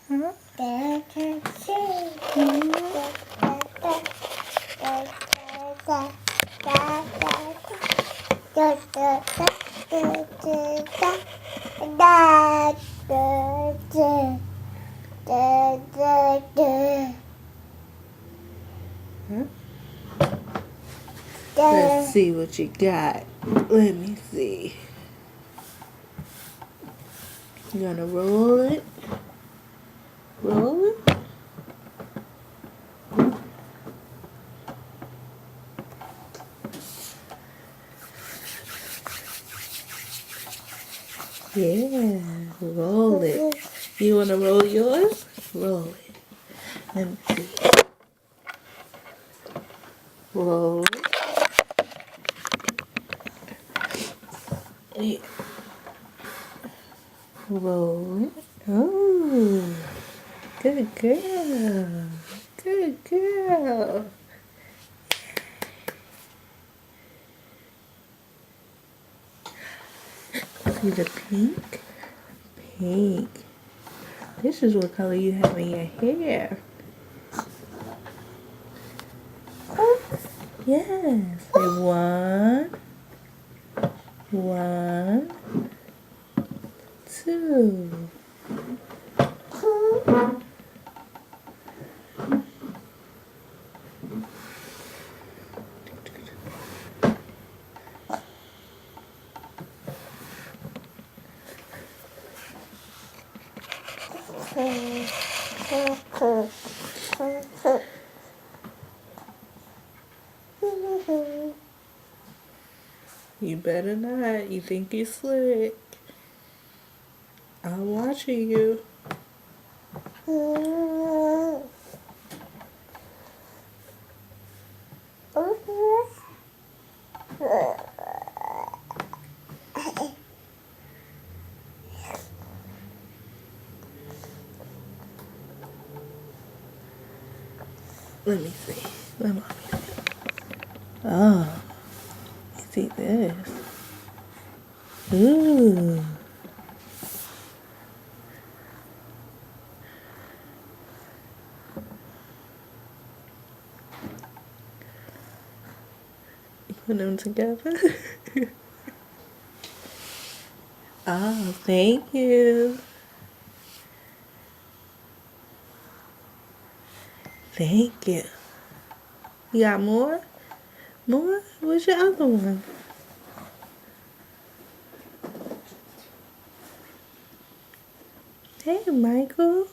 Huh? Huh? Let's see what you got. Let me see. You gonna roll it? Roll it? Yeah, roll it. You wanna roll yours? Roll it. Let me see. Roll it. Yeah. Roll it. Oh, good girl. Good girl. See the pink? Pink. This is what color you have in your hair. Yes. Say one, two. You better not. You think you slick. I'm watching you. Let me see. Let me see. Oh, you see this? Ooh. Put them together. Oh, thank you. Thank you. You got more? More? Where's your other one? Hey, Michael.